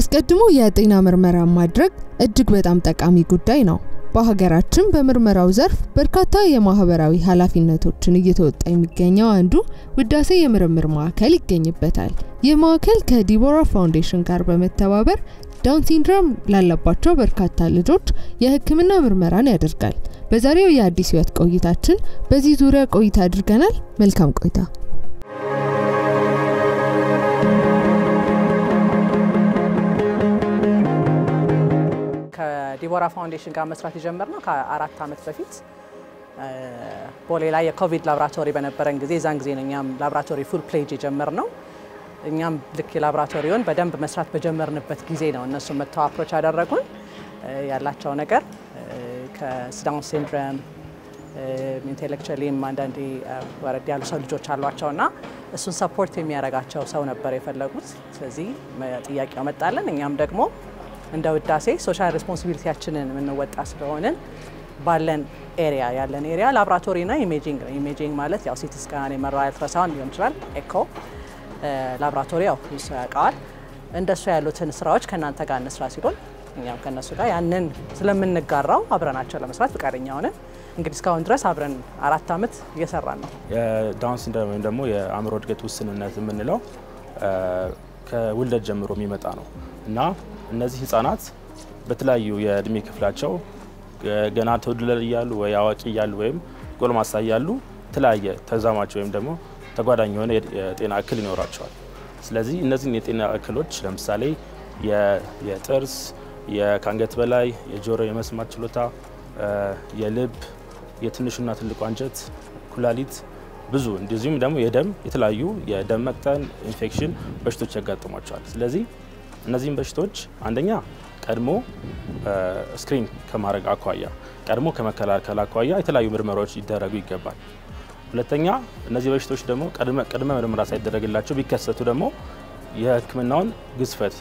አስቀድሞ የጤና ምርመራ ማድረግ እጅግ በጣም ጠቃሚ ጉዳይ ነው። በሀገራችን በምርመራው ዘርፍ በርካታ የማህበራዊ ኃላፊነቶችን እየተወጣ የሚገኘው አንዱ ውዳሴ የምርምር ማዕከል ይገኝበታል። ይህ ማዕከል ከዲቦራ ፋውንዴሽን ጋር በመተባበር ዳውን ሲንድሮም ላለባቸው በርካታ ልጆች የሕክምና ምርመራን ያደርጋል። በዛሬው የአዲስ ህይወት ቆይታችን በዚህ ዙሪያ ቆይታ አድርገናል። መልካም ቆይታ። ከዲቦራ ፋውንዴሽን ጋር መስራት የጀመርነው ከ4 አመት በፊት ቦሌ ላይ የኮቪድ ላብራቶሪ በነበረን ጊዜ ዛን ጊዜ እኛም ላብራቶሪ ፉል ፕሌጅ የጀመርነው እኛም ልክ ላብራቶሪውን በደንብ መስራት በጀመርንበት ጊዜ ነው እነሱ መተው አፕሮች ያደረጉን ያላቸው ነገር ከዳውን ሲንድሮም ኢንተሌክቹዋሊ አንዳንዴ ወረድ ያሉ ሰው ልጆች አሏቸውና እሱን ሰፖርት የሚያደርጋቸው ሰው ነበር የፈለጉት። ስለዚህ ጥያቄው መጣለን። እኛም ደግሞ እንደ ውዳሴ ሶሻል ሪስፖንሲቢሊቲያችንን ምንወጣ ስለሆነ ባለን ኤሪያ ያለን ኤሪያ ላብራቶሪና ኢሜጂንግ ነው። ኢሜጂንግ ማለት ያው ሲቲ ስካን የመራ አልትራሳውንድ ሊሆን ይችላል፣ ኤኮ ላብራቶሪ ያው ይሰቃል። እንደሱ ያሉትን ስራዎች ከናንተ ጋር እንስራ ሲሉን እኛም ከነሱ ጋር ያንን ስለምንጋራው አብረናቸው ለመስራት ፈቃደኛ ሆነን እንግዲህ እስካሁን ድረስ አብረን 4 አመት እየሰራን ነው። የዳውን ሲንድሮም ወይም ደግሞ የአእምሮ እድገት ውስንነት የምንለው ከውልደት ጀምሮ የሚመጣ ነው እና እነዚህ ህፃናት በተለያዩ የእድሜ ክፍላቸው ገና ተወልደው ይያሉ ወይ አዋቂ ይያሉ ወይም ጎልማሳ ይያሉ ተለያየ ተዛማች ወይም ደግሞ ተጓዳኝ የሆነ የጤና እክል ይኖራቸዋል። ስለዚህ እነዚህ የጤና እክሎች ለምሳሌ የጥርስ፣ የካንገት በላይ፣ የጆሮ የመስማት ችሎታ፣ የልብ፣ የትንሽና ትልቁ አንጀት፣ ኩላሊት ብዙ እንደዚሁም ደግሞ የደም የተለያዩ የደም መቅጠን ኢንፌክሽን በሽቶች ያጋጥሟቸዋል። ስለዚህ እነዚህን በሽቶች አንደኛ ቀድሞ ስክሪን ከማድረግ አኳያ ቀድሞ ከመከላከል አኳያ የተለያዩ ምርመራዎች ይደረጉ ይገባል። ሁለተኛ እነዚህ በሽቶች ደግሞ ቀድመ ምርመራ ሳይደረግላቸው ቢከሰቱ ደግሞ የህክምናውን ግዝፈት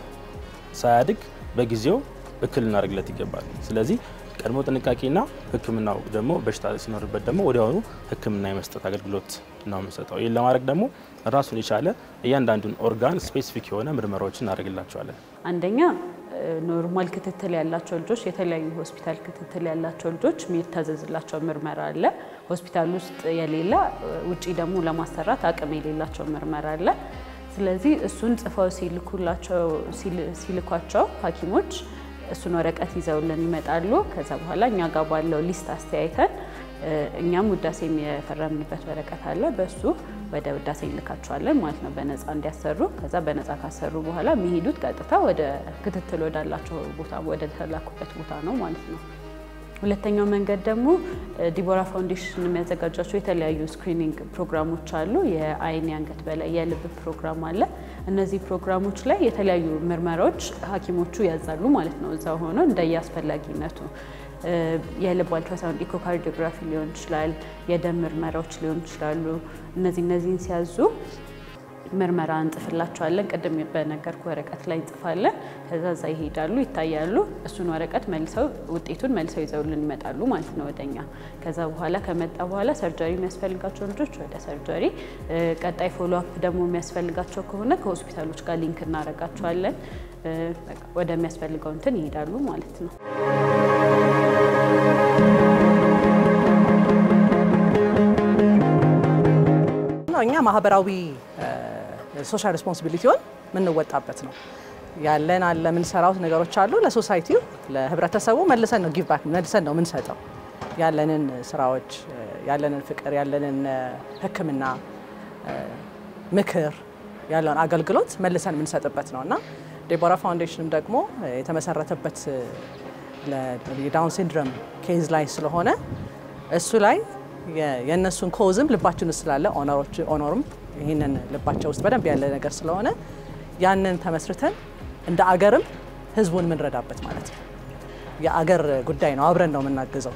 ሳያድግ በጊዜው እክል እናደርግለት ይገባል። ስለዚህ ቀድሞ ጥንቃቄና ህክምናው ደግሞ በሽታ ሲኖርበት ደግሞ ወዲያውኑ ህክምና የመስጠት አገልግሎት ነው የምንሰጠው። ይሄን ለማድረግ ደግሞ ራሱን የቻለ እያንዳንዱን ኦርጋን ስፔሲፊክ የሆነ ምርመራዎችን እናደርግላቸዋለን። አንደኛ ኖርማል ክትትል ያላቸው ልጆች የተለያዩ ሆስፒታል ክትትል ያላቸው ልጆች የሚታዘዝላቸው ምርመራ አለ። ሆስፒታል ውስጥ የሌላ ውጪ ደግሞ ለማሰራት አቅም የሌላቸው ምርመራ አለ። ስለዚህ እሱን ጽፈው ሲልኳቸው ሐኪሞች እሱን ወረቀት ይዘውልን ይመጣሉ። ከዛ በኋላ እኛ ጋር ባለው ሊስት አስተያይተን እኛም ውዳሴም የፈረምንበት ወረቀት አለ በሱ ወደ ውዳሴ እንልካቸዋለን ማለት ነው በነፃ እንዲያሰሩ። ከዛ በነፃ ካሰሩ በኋላ የሚሄዱት ቀጥታ ወደ ክትትል ወዳላቸው ቦታ ወደ ተላኩበት ቦታ ነው ማለት ነው። ሁለተኛው መንገድ ደግሞ ዲቦራ ፋውንዴሽን የሚያዘጋጃቸው የተለያዩ ስክሪኒንግ ፕሮግራሞች አሉ። የአይን አንገት በላይ የልብ ፕሮግራም አለ። እነዚህ ፕሮግራሞች ላይ የተለያዩ ምርመራዎች ሐኪሞቹ ያዛሉ ማለት ነው እዛው ሆኖ እንደያስፈልጊነቱ የልብ አልትራሳውንድ ኢኮካርዲዮግራፊ ሊሆን ይችላል፣ የደም ምርመራዎች ሊሆን ይችላሉ። እነዚህን ሲያዙ ምርመራ እንጥፍላቸዋለን። ቀደም በነገርኩ ወረቀት ላይ እንጥፋለን። ከዛ እዛ ይሄዳሉ ይታያሉ። እሱን ወረቀት መልሰው ውጤቱን መልሰው ይዘውልን ይመጣሉ ማለት ነው ወደኛ። ከዛ በኋላ ከመጣ በኋላ ሰርጀሪ የሚያስፈልጋቸው ልጆች ወደ ሰርጀሪ፣ ቀጣይ ፎሎ አፕ ደግሞ የሚያስፈልጋቸው ከሆነ ከሆስፒታሎች ጋር ሊንክ እናደርጋቸዋለን። ወደሚያስፈልገው እንትን ይሄዳሉ ማለት ነው። እኛ ማህበራዊ ሶሻል ሪስፖንሲቢሊቲውን ምንወጣበት ነው ያለን አለ ምን ሰራው ነገሮች አሉ ለሶሳይቲው ለህብረተሰቡ መልሰን ነው ጊቭ ባክ መልሰን ነው ምን ሰጠው ያለንን ስራዎች ያለንን ፍቅር ያለንን ህክምና ምክር ያለውን አገልግሎት መልሰን ምን ሰጥበት ነውና ዲቦራ ፋውንዴሽንም ደግሞ የተመሰረተበት ለዳውን ሲንድሮም ኬዝ ላይ ስለሆነ እሱ ላይ የነሱን ኮዝም ልባችን ስላለ ኦኖርም ይሄንን ልባቸው ውስጥ በደንብ ያለ ነገር ስለሆነ ያንን ተመስርተን እንደ አገርም ህዝቡን ምንረዳበት ማለት ነው። የአገር ጉዳይ ነው አብረን ነው የምናገዘው።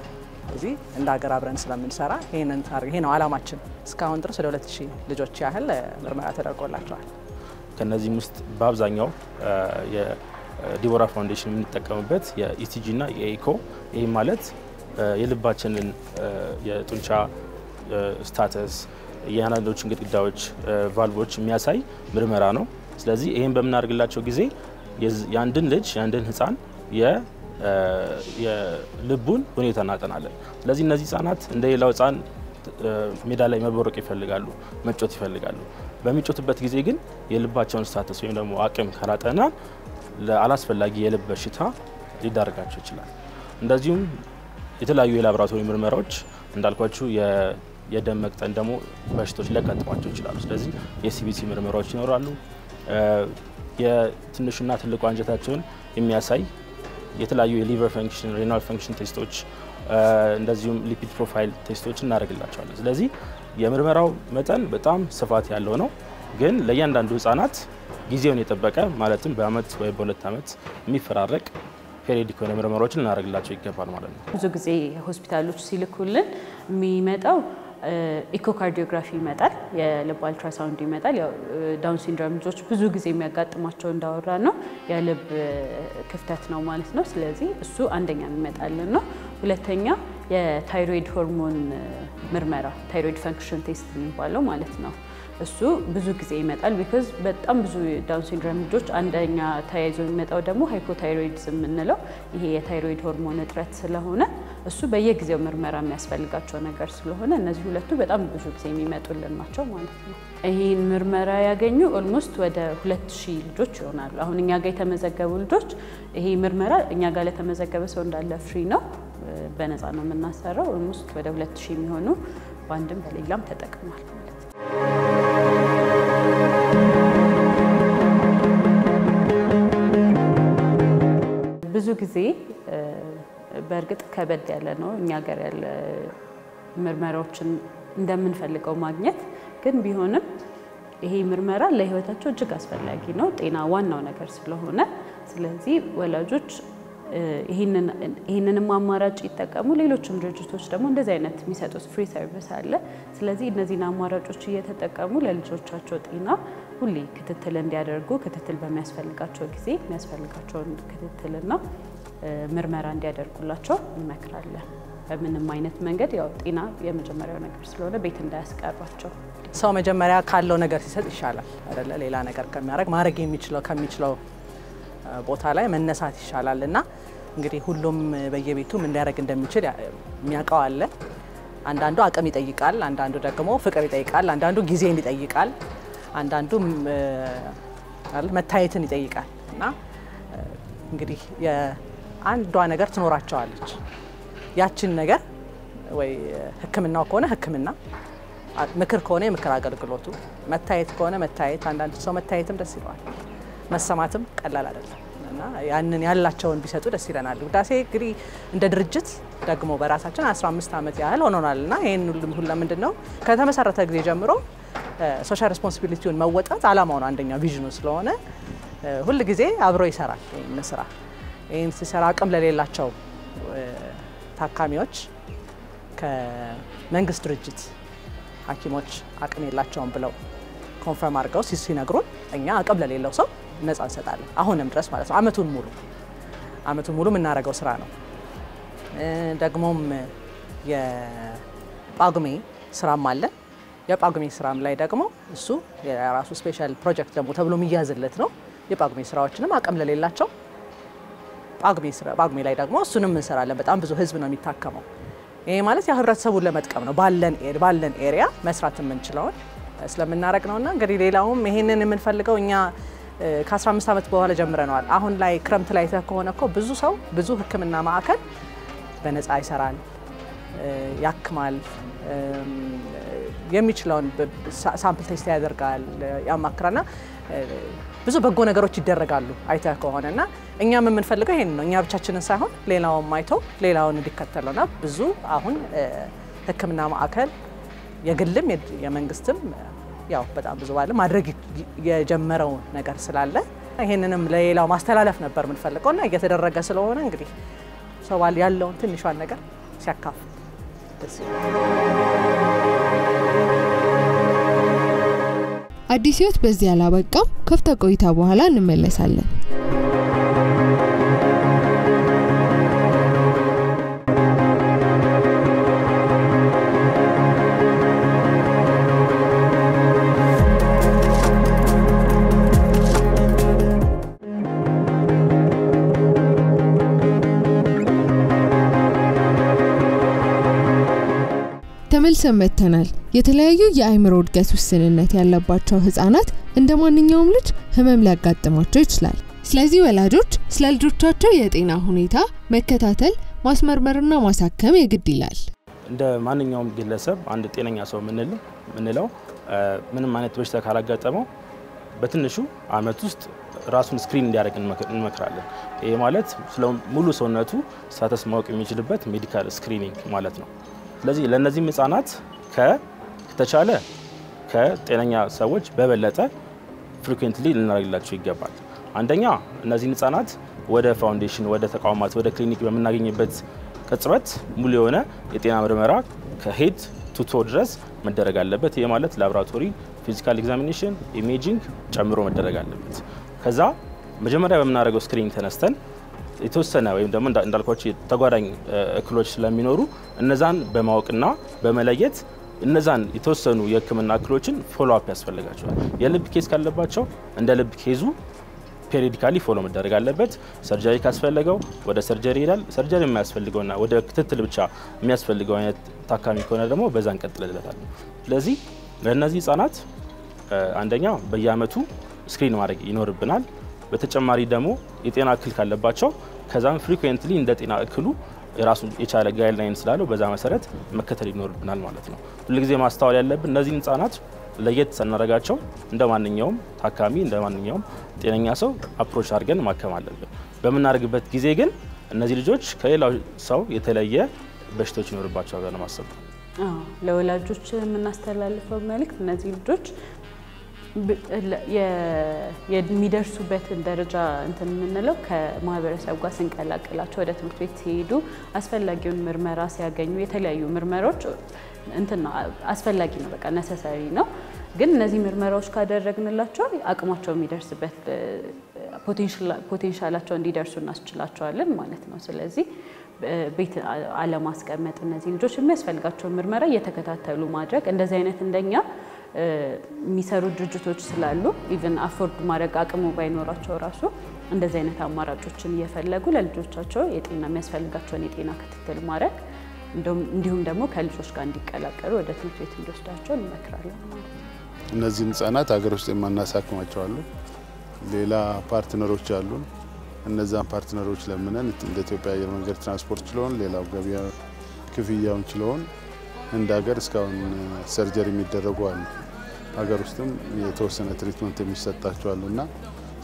እዚህ እንደ አገር አብረን ስለምንሰራ ይሄንን ታርጌት ይሄ ነው አላማችን። እስካሁን ድረስ ወደ 2000 ልጆች ያህል ምርመራ ተደርጎላቸዋል። ከነዚህም ውስጥ በአብዛኛው የዲቦራ ፋውንዴሽን የምንጠቀምበት የኢሲጂ እና የኤኮ ይሄ ማለት የልባችንን የጡንቻ ስታተስ የአናዶችን ግድግዳዎች ቫልቮች የሚያሳይ ምርመራ ነው። ስለዚህ ይሄን በመናርግላቸው ጊዜ ያንድን ልጅ ያንድን ህፃን የልቡን ሁኔታ እናጠናለን። ስለዚህ እነዚህ ህፃናት እንደሌላው ህፃን ሜዳ ላይ መቦረቅ ይፈልጋሉ፣ መጮት ይፈልጋሉ። በሚጮቱበት ጊዜ ግን የልባቸውን ስታተስ ወይም ደግሞ አቅም ካላጠና ለአላስፈላጊ የልብ በሽታ ሊዳርጋቸው ይችላል። እንደዚሁም የተለያዩ የላብራቶሪ ምርመራዎች እንዳልኳችሁ የደም መቅጠን ደግሞ በሽታዎች ሊያጋጥሟቸው ይችላሉ። ስለዚህ የሲቢሲ ምርመራዎች ይኖራሉ። የትንሹና ትልቁ አንጀታቸውን የሚያሳይ የተለያዩ የሊቨር ፈንክሽን፣ ሬናል ፈንክሽን ቴስቶች እንደዚሁም ሊፒድ ፕሮፋይል ቴስቶች እናደርግላቸዋለን። ስለዚህ የምርመራው መጠን በጣም ስፋት ያለው ነው። ግን ለእያንዳንዱ ህፃናት ጊዜውን የጠበቀ ማለትም በአመት ወይ በሁለት አመት የሚፈራረቅ ፔሪዮዲክ የሆነ ምርመራዎችን እናደርግላቸው ይገባል ማለት ነው። ብዙ ጊዜ ሆስፒታሎች ሲልኩልን የሚመጣው ኢኮካርዲዮግራፊ ይመጣል፣ የልብ አልትራሳውንድ ይመጣል። ያው ዳውን ሲንድሮም ልጆች ብዙ ጊዜ የሚያጋጥማቸው እንዳወራ ነው የልብ ክፍተት ነው ማለት ነው። ስለዚህ እሱ አንደኛ የሚመጣልን ነው። ሁለተኛ የታይሮይድ ሆርሞን ምርመራ ታይሮይድ ፈንክሽን ቴስት የሚባለው ማለት ነው። እሱ ብዙ ጊዜ ይመጣል ቢኮዝ በጣም ብዙ ዳውን ሲንድሮም ልጆች አንደኛ ተያይዞ የሚመጣው ደግሞ ሃይፖታይሮይድዝም የምንለው ይሄ የታይሮይድ ሆርሞን እጥረት ስለሆነ እሱ በየጊዜው ምርመራ የሚያስፈልጋቸው ነገር ስለሆነ እነዚህ ሁለቱ በጣም ብዙ ጊዜ የሚመጡልን ናቸው ማለት ነው። ይሄን ምርመራ ያገኙ ኦልሞስት ወደ 2000 ልጆች ይሆናሉ። አሁን እኛ ጋር የተመዘገቡ ልጆች ይሄ ምርመራ እኛ ጋር ለተመዘገበ ሰው እንዳለ ፍሪ ነው፣ በነፃ ነው የምናሰራው። ኦልሞስት ወደ 2000 የሚሆኑ በአንድም በሌላም ተጠቅሟል ማለት ነው። ብዙ ጊዜ በእርግጥ ከበድ ያለ ነው እኛ ሀገር ያለ ምርመራዎችን እንደምንፈልገው ማግኘት፣ ግን ቢሆንም ይሄ ምርመራ ለህይወታቸው እጅግ አስፈላጊ ነው። ጤና ዋናው ነገር ስለሆነ ስለዚህ ወላጆች ይሄንንም አማራጭ ይጠቀሙ። ሌሎችም ድርጅቶች ደግሞ እንደዚህ አይነት የሚሰጡት ፍሪ ሰርቪስ አለ። ስለዚህ እነዚህን አማራጮች እየተጠቀሙ ለልጆቻቸው ጤና ሁሌ ክትትል እንዲያደርጉ ክትትል በሚያስፈልጋቸው ጊዜ የሚያስፈልጋቸውን ክትትልና ምርመራ እንዲያደርጉላቸው እንመክራለን። በምንም አይነት መንገድ ያው ጤና የመጀመሪያው ነገር ስለሆነ ቤት እንዳያስቀራቸው ሰው መጀመሪያ ካለው ነገር ሲሰጥ ይሻላል አይደለ? ሌላ ነገር ማድረግ ከሚችለው ቦታ ላይ መነሳት ይሻላል። እና እንግዲህ ሁሉም በየቤቱ ምን ሊያደርግ እንደሚችል የሚያውቀው አለ። አንዳንዱ አቅም ይጠይቃል፣ አንዳንዱ ደግሞ ፍቅር ይጠይቃል፣ አንዳንዱ ጊዜን ይጠይቃል፣ አንዳንዱ መታየትን ይጠይቃል። እና እንግዲህ የአንዷ ነገር ትኖራቸዋለች። ያችን ነገር ወይ ሕክምናው ከሆነ ሕክምና፣ ምክር ከሆነ የምክር አገልግሎቱ፣ መታየት ከሆነ መታየት። አንዳንድ ሰው መታየትም ደስ ይለዋል፣ መሰማትም ቀላል አይደለም። እና ያንን ያላቸውን ቢሰጡ ደስ ይለናል። ውዳሴ እንግዲህ እንደ ድርጅት ደግሞ በራሳችን 15 ዓመት ያህል ሆኖናልና ይሄን ሁሉ ለምንድነው ከተመሰረተ ጊዜ ጀምሮ ሶሻል ሬስፖንሲቢሊቲውን መወጣት አላማው ነው፣ አንደኛው ቪዥኑ ስለሆነ ሁሉ ጊዜ አብሮ ይሰራል። ይሄን ሲሰራ አቅም ለሌላቸው ታካሚዎች ከመንግስት ድርጅት ሐኪሞች አቅም የላቸውም ብለው ኮንፈርም አድርገው ሲነግሩን እኛ አቅም ለሌለው ሰው ነፃ እንሰጣለን። አሁንም ድረስ ማለት ነው። አመቱን ሙሉ የምናደርገው ስራ ነው። ደግሞም የጳጉሜ ስራም አለ። የጳጉሜ ስራም ላይ ደግሞ እሱ የራሱ ስፔሻል ፕሮጀክት ደግሞ ተብሎ የሚያዝለት ነው። የጳጉሜ ስራዎችንም አቅም ለሌላቸው ጳጉሜ ላይ ደግሞ እሱንም እንሰራለን። በጣም ብዙ ህዝብ ነው የሚታከመው። ይሄ ማለት የህብረተሰቡን ለመጥቀም ነው። ባለን ኤሪያ መስራት የምንችለውን ስለምናረግ ነውና እንግዲህ ሌላውም ይሄንን የምንፈልገው እኛ ከ15 ዓመት በኋላ ጀምረናል። አሁን ላይ ክረምት ላይ ተከሆነ እኮ ብዙ ህክምና ማዕከል በነፃ ይሰራል፣ ያክማል፣ የሚችለውን ሳምፕል ቴስት ያደርጋል፣ ያማክራና ብዙ በጎ ነገሮች ይደረጋሉ አይተህ ከሆነና እኛም የምንፈልገው ይሄን ነው። እኛ ብቻችንን ሳይሆን ሌላውም አይቶ ሌላውን እንዲከተለውና ብዙ አሁን ህክምና ማዕከል የግልም የመንግስትም ያው በጣም ብዙ ባለ ማድረግ የጀመረው ነገር ስላለ ይሄንንም ለሌላው ማስተላለፍ ነበር የምንፈልገውና እየተደረገ ስለሆነ እንግዲህ ሰው ያለውን ትንሿን ነገር ሲያካፍል ደስ ይላል። አዲስ ህይወት በዚህ አላበቃም። ከፍታ ቆይታ በኋላ እንመለሳለን። ተመልሰን መጥተናል። የተለያዩ የአእምሮ እድገት ውስንነት ያለባቸው ህፃናት እንደማንኛውም ልጅ ህመም ሊያጋጥማቸው ይችላል። ስለዚህ ወላጆች ስለ ልጆቻቸው የጤና ሁኔታ መከታተል፣ ማስመርመርና ማሳከም የግድ ይላል። እንደ ማንኛውም ግለሰብ አንድ ጤነኛ ሰው ምንለው ምንም አይነት በሽታ ካላጋጠመው በትንሹ አመት ውስጥ ራሱን ስክሪን እንዲያደርግ እንመክራለን። ይሄ ማለት ሙሉ ሰውነቱ ስታተስ ማወቅ የሚችልበት ሜዲካል ስክሪኒንግ ማለት ነው። ስለዚህ ለነዚህ ህፃናት ከተቻለ ከጤነኛ ሰዎች በበለጠ ፍሪኩዌንትሊ ልናደርግላቸው ይገባል። አንደኛ እነዚህ ህፃናት ወደ ፋውንዴሽን ወደ ተቋማት ወደ ክሊኒክ በመናገኝበት ቅጽበት ሙሉ የሆነ የጤና ምርመራ ከሄድ ቱ ቶ ድረስ መደረግ አለበት። ይሄ ማለት ላቦራቶሪ ፊዚካል ኤግዛሚኔሽን ኢሜጂንግ ጨምሮ መደረግ አለበት። ከዛ መጀመሪያ በመናደርገው ስክሪኒንግ ተነስተን የተወሰነ ወይም ደግሞ እንዳልኳችሁ ተጓዳኝ እክሎች ስለሚኖሩ እነዛን በማወቅና በመለየት እነዛን የተወሰኑ የህክምና እክሎችን ፎሎ አፕ ያስፈልጋቸዋል። የልብ ኬዝ ካለባቸው እንደ ልብ ኬዙ ፔሪዲካሊ ፎሎ መደረግ አለበት። ሰርጀሪ ካስፈልገው ወደ ሰርጀሪ ይላል። ሰርጀሪ የማያስፈልገውና ወደ ክትትል ብቻ የሚያስፈልገው አይነት ታካሚ ከሆነ ደግሞ በዛን ቀጥለለታል። ስለዚህ ለነዚህ ህፃናት አንደኛ በየአመቱ ስክሪን ማድረግ ይኖርብናል። በተጨማሪ ደግሞ የጤና እክል ካለባቸው ከዛም ፍሪኩዌንትሊ እንደ ጤና እክሉ የራሱ የቻለ ጋይድላይን ስላለው በዛ መሰረት መከተል ይኖርብናል ማለት ነው። ሁልጊዜ ማስተዋል ያለብን እነዚህ ህፃናት ለየት ሰናረጋቸው እንደማንኛውም ታካሚ እንደማንኛውም ጤነኛ ሰው አፕሮች አድርገን ማከም አለብን። በመናርግበት ጊዜ ግን እነዚህ ልጆች ከሌላው ሰው የተለየ በሽታዎች ይኖርባቸዋል ብለን ማሰብ ነው። ለወላጆች የምናስተላልፈው መልእክት እነዚህ ልጆች የሚደርሱበትን ደረጃ እንትን የምንለው ከማህበረሰብ ጋር ስንቀላቀላቸው ወደ ትምህርት ቤት ሲሄዱ አስፈላጊውን ምርመራ ሲያገኙ የተለያዩ ምርመራዎች እንትን አስፈላጊ ነው፣ በቃ ነሰሰሪ ነው። ግን እነዚህ ምርመራዎች ካደረግንላቸው አቅማቸው የሚደርስበት ፖቴንሻላቸው እንዲደርሱ እናስችላቸዋለን ማለት ነው። ስለዚህ ቤት አለማስቀመጥ እነዚህ ልጆች የሚያስፈልጋቸውን ምርመራ እየተከታተሉ ማድረግ እንደዚህ አይነት እንደኛ የሚሰሩ ድርጅቶች ስላሉ ኢቭን አፎርድ ማድረግ አቅሙ ባይኖራቸው ራሱ እንደዚህ አይነት አማራጮችን እየፈለጉ ለልጆቻቸው የጤና የሚያስፈልጋቸውን የጤና ክትትል ማድረግ እንዲሁም ደግሞ ከልጆች ጋር እንዲቀላቀሉ ወደ ትምህርት ቤት እንዲወስዳቸው እንመክራለን ማለት ነው። እነዚህ ህፃናት ሀገር ውስጥ የማናሳክማቸው አሉ። ሌላ ፓርትነሮች አሉ። እነዛን ፓርትነሮች ለምነን እንደ ኢትዮጵያ አየር መንገድ ትራንስፖርት ችሎን ሌላው ገቢያ ክፍያውን ችሎን እንደ ሀገር እስካሁን ሰርጀሪ የሚደረጉ አሉ። ሀገር ውስጥም የተወሰነ ትሪትመንት የሚሰጣቸው አሉና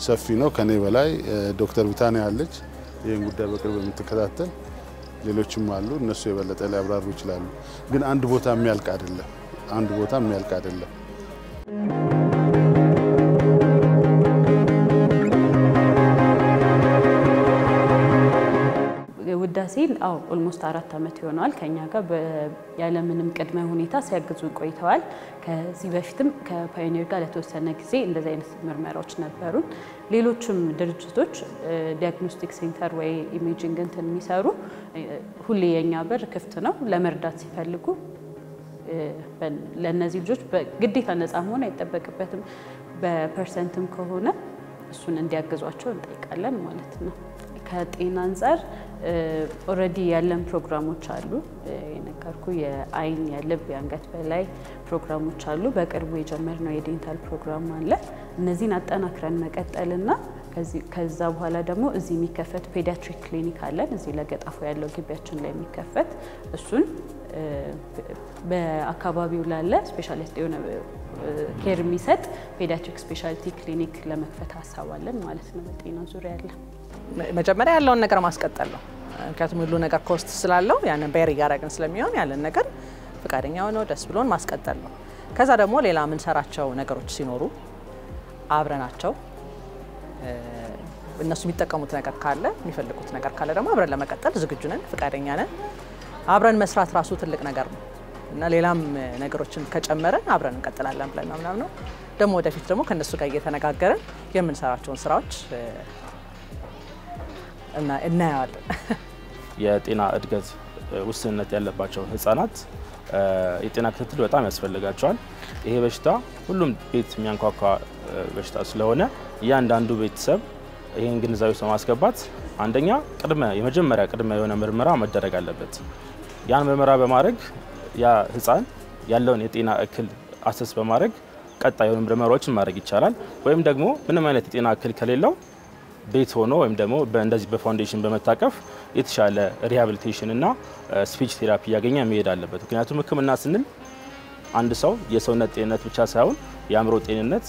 ሰፊ ነው። ከኔ በላይ ዶክተር ቢታንያ አለች ይሄን ጉዳይ በቅርብ የምትከታተል፣ ሌሎችም አሉ። እነሱ የበለጠ ሊያብራሩ ይችላሉ። ግን አንድ ቦታ የሚያልቅ አይደለም። ውዳሴ ኦልሞስት 4 አመት ይሆናል ከኛ ጋር ያለምንም ቅድመ ሁኔታ ሲያግዙ ቆይተዋል። ከዚህ በፊትም ከፓዮኒር ጋር ለተወሰነ ጊዜ እንደዚህ አይነት ምርመራዎች ነበሩ። ሌሎችም ድርጅቶች ዲያግኖስቲክ ሴንተር ወይ ኢሜጂንግ እንትን የሚሰሩ ሁሌ የኛ በር ክፍት ነው። ለመርዳት ሲፈልጉ ለነዚህ ልጆች በግዴታ ነፃ መሆን አይጠበቅበትም። በፐርሰንትም ከሆነ እሱን እንዲያግዟቸው እንጠይቃለን ማለት ነው። ከጤና አንፃር ኦሬዲ ያለን ፕሮግራሞች አሉ። የነገርኩ የአይን የልብ የአንገት በላይ ፕሮግራሞች አሉ። በቅርቡ የጀመርነው የዴንታል ፕሮግራም አለ። እነዚህን አጠናክረን መቀጠልና ከዛ በኋላ ደግሞ እዚህ የሚከፈት ፔዲያትሪክ ክሊኒክ አለን። እዚህ ለገጣፎ ያለው ግቢያችን ላይ የሚከፈት እሱን በአካባቢው ላለ ስፔሻሊስት የሆነ ኬር የሚሰጥ ፔዲያትሪክ ስፔሻሊቲ ክሊኒክ ለመክፈት ሀሳብ አለን ማለት ነው። በጤና ዙሪያ ያለ መጀመሪያ ያለውን ነገር ማስቀጠል ነው። ምክንያቱም ሁሉ ነገር ኮስት ስላለው ያንን ቤር ያደረግን ስለሚሆን ያለን ነገር ፈቃደኛ ሆኖ ደስ ብሎን ማስቀጠል ነው። ከዛ ደግሞ ሌላ ምን ሰራቸው ነገሮች ሲኖሩ አብረናቸው እነሱ የሚጠቀሙት ነገር ካለ የሚፈልጉት ነገር ካለ ደግሞ አብረን ለመቀጠል ዝግጁ ነን፣ ፈቃደኛ ነን። አብረን መስራት ራሱ ትልቅ ነገር ነው እና ሌላም ነገሮችን ከጨመረን አብረን እንቀጥላለን ብለን ምናምን ነው። ደግሞ ወደፊት ደግሞ ከነሱ ጋር እየተነጋገረን የምንሰራቸውን ስራዎች እና እናያለን። የጤና እድገት ውስንነት ያለባቸው ህፃናት የጤና ክትትል በጣም ያስፈልጋቸዋል። ይሄ በሽታ ሁሉም ቤት የሚያንኳኳ በሽታ ስለሆነ እያንዳንዱ ቤተሰብ ይሄን ግንዛቤ ማስገባት አንደኛ የመጀመሪያ ቅድመ የሆነ ምርመራ መደረግ አለበት። ያን ምርመራ በማድረግ ያ ህፃን ያለውን የጤና እክል አሰስ በማድረግ ቀጣይ የሆኑ ምርመራዎችን ማድረግ ይቻላል። ወይም ደግሞ ምንም አይነት የጤና እክል ከሌለው ቤት ሆኖ ወይም ደግሞ በእንደዚህ በፋውንዴሽን በመታቀፍ የተሻለ ሪሃቢሊቴሽን እና ስፒች ቴራፒ ያገኛ መሄድ አለበት። ምክንያቱም ህክምና ስንል አንድ ሰው የሰውነት ጤንነት ብቻ ሳይሆን የአእምሮ ጤንነት፣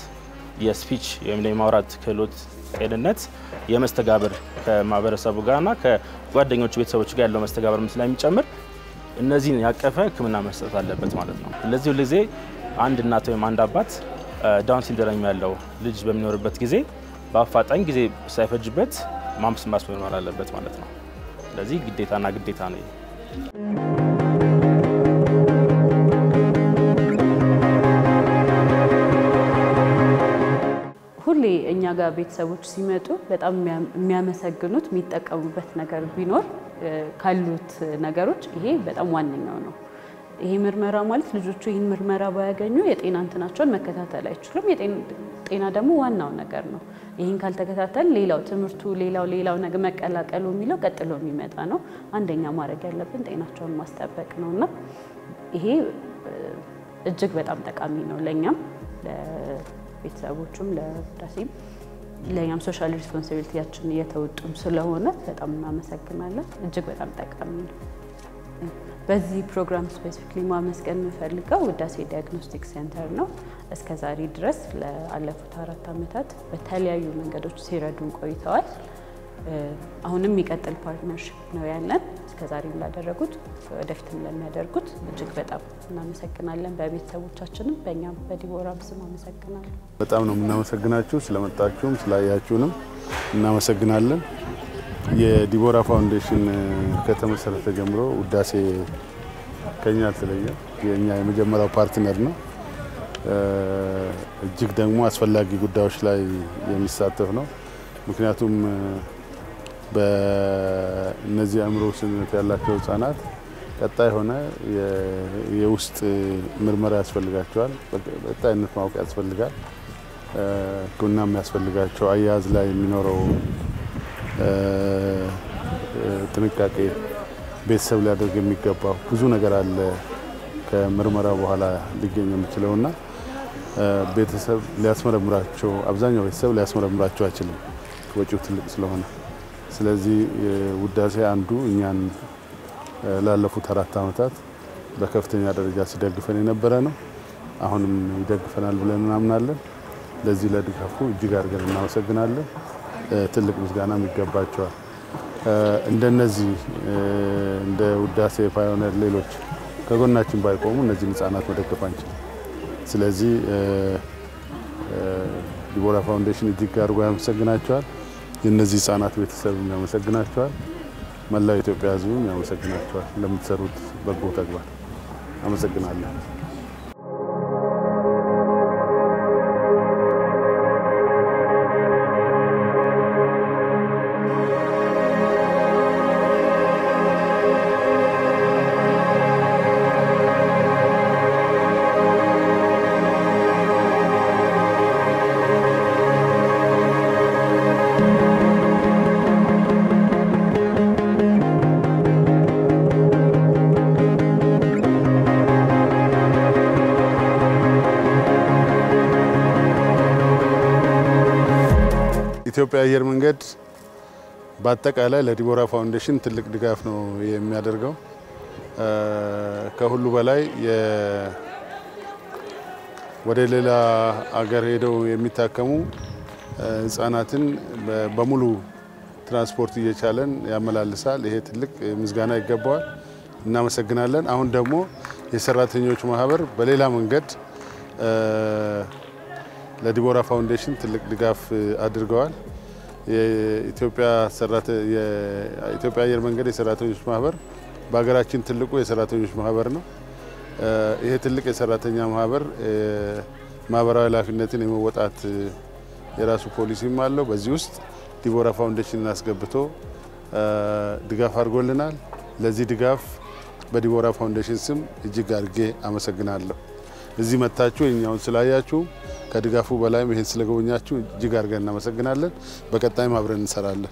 የስፒች ወይም የማውራት ክህሎት ጤንነት፣ የመስተጋብር ከማህበረሰቡ ጋርና ከጓደኞቹ ቤተሰቦች ጋር ያለው መስተጋብር ስለሚጨምር እነዚህን ያቀፈ ህክምና መስጠት አለበት ማለት ነው። ስለዚህ ሁሉ ጊዜ አንድ እናት ወይም አንድ አባት ዳውን ሲንድሮም ያለው ልጅ በሚኖርበት ጊዜ በአፋጣኝ ጊዜ ሳይፈጅበት ማስመርመር አለበት ማለት ነው። ስለዚህ ግዴታና ግዴታ ነው። ሁሌ እኛ ጋር ቤተሰቦች ሲመጡ በጣም የሚያመሰግኑት የሚጠቀሙበት ነገር ቢኖር ካሉት ነገሮች ይሄ በጣም ዋነኛው ነው። ይሄ ምርመራ ማለት ልጆቹ ይህን ምርመራ ባያገኙ የጤና እንትናቸውን መከታተል አይችሉም። የጤና ደግሞ ዋናው ነገር ነው። ይህን ካልተከታተል ሌላው ትምህርቱ ሌላው ነገር መቀላቀሉ የሚለው ቀጥሎ የሚመጣ ነው። አንደኛ ማድረግ ያለብን ጤናቸውን ማስጠበቅ ነውና ይሄ እጅግ በጣም ጠቃሚ ነው ለኛም ለቤተሰቦቹም ለዳሴም ለኛም ሶሻል ሪስፖንሲቢሊቲያችን እየተወጡም ስለሆነ በጣም እናመሰግናለን። እጅግ በጣም ጠቃሚ ነው። በዚህ ፕሮግራም ስፔሲፊክሊ ማመስገን የምፈልገው ውዳሴ ዳያግኖስቲክ ሴንተር ነው። እስከዛሬ ድረስ ለአለፉት 4 ዓመታት በተለያዩ መንገዶች ሲረዱን ቆይተዋል። አሁንም የሚቀጥል ፓርትነርሺፕ ነው ያለን። እስከዛሬ እንዳደረጉት ወደፊትም ለሚያደርጉት እጅግ በጣም እናመሰግናለን። በቤተሰቦቻችንም በእኛም በዲቦራም ስም አመሰግናለሁ። በጣም ነው የምናመሰግናችሁ። ስለመጣችሁም ስላያችሁንም እናመሰግናለን። የዲቦራ ፋውንዴሽን ከተመሰረተ ጀምሮ ውዳሴ ከኛ አልተለየ የኛ የመጀመሪያው ፓርትነር ነው። እጅግ ደግሞ አስፈላጊ ጉዳዮች ላይ የሚሳተፍ ነው። ምክንያቱም በእነዚህ አእምሮ ውስንነት ያላቸው ህፃናት ቀጣይ ሆነ የውስጥ ምርመራ ያስፈልጋቸዋል። ቀጣይነት ማወቅ ያስፈልጋል። ህክምናም ያስፈልጋቸው አያያዝ ላይ የሚኖረው ጥንቃቄ ቤተሰብ ሊያደርግ የሚገባው ብዙ ነገር አለ ከምርመራ በኋላ ሊገኝ የሚችለውና ቤተሰብ ሊያስመረምራቸው አብዛኛው ቤተሰብ ሊያስመረምራቸው አይችልም ወጪው ትልቅ ስለሆነ። ስለዚህ ውዳሴ አንዱ እኛን ላለፉት 4 ዓመታት በከፍተኛ ደረጃ ሲደግፈን የነበረ ነው። አሁንም ይደግፈናል ብለን እናምናለን። ለዚህ ለድጋፉ እጅግ አድርገን እናመሰግናለን። ትልቅ ምስጋና የሚገባቸዋል። እንደነዚህ እንደ ውዳሴ ፓዮኒር ሌሎች ከጎናችን ባይቆሙ እነዚህ ህፃናት መደገፍ አንችልም። ስለዚህ ዲቦራ ፋውንዴሽን እጅግ አድርጎ ያመሰግናቸዋል። የነዚህ ህፃናት ቤተሰብ ያመሰግናቸዋል። መላው ኢትዮጵያ ህዝብ ያመሰግናቸዋል ለምትሰሩት በጎ ተግባር። አመሰግናለሁ። ኢትዮጵያ አየር መንገድ በአጠቃላይ ለዲቦራ ፋውንዴሽን ትልቅ ድጋፍ ነው የሚያደርገው። ከሁሉ በላይ ወደ ሌላ አገር ሄደው የሚታከሙ ህፃናትን በሙሉ ትራንስፖርት እየቻለን ያመላልሳል። ይሄ ትልቅ ምስጋና ይገባዋል። እናመሰግናለን። አሁን ደግሞ የሰራተኞች ማህበር በሌላ መንገድ ለዲቦራ ፋውንዴሽን ትልቅ ድጋፍ አድርገዋል። የኢትዮጵያ አየር መንገድ የሰራተኞች ማህበር በሀገራችን ትልቁ የሰራተኞች ማህበር ነው። ይሄ ትልቅ የሰራተኛ ማህበር ማህበራዊ ኃላፊነትን የመወጣት የራሱ ፖሊሲም አለው። በዚህ ውስጥ ዲቦራ ፋውንዴሽንን አስገብቶ ድጋፍ አድርጎልናል። ለዚህ ድጋፍ በዲቦራ ፋውንዴሽን ስም እጅግ አድርጌ አመሰግናለሁ። እዚህ መጣችሁ የኛውን ስላያችሁ ከድጋፉ በላይም ይሄን ስለጎበኛችሁ እጅግ አድርገን እናመሰግናለን። በቀጣይም አብረን እንሰራለን።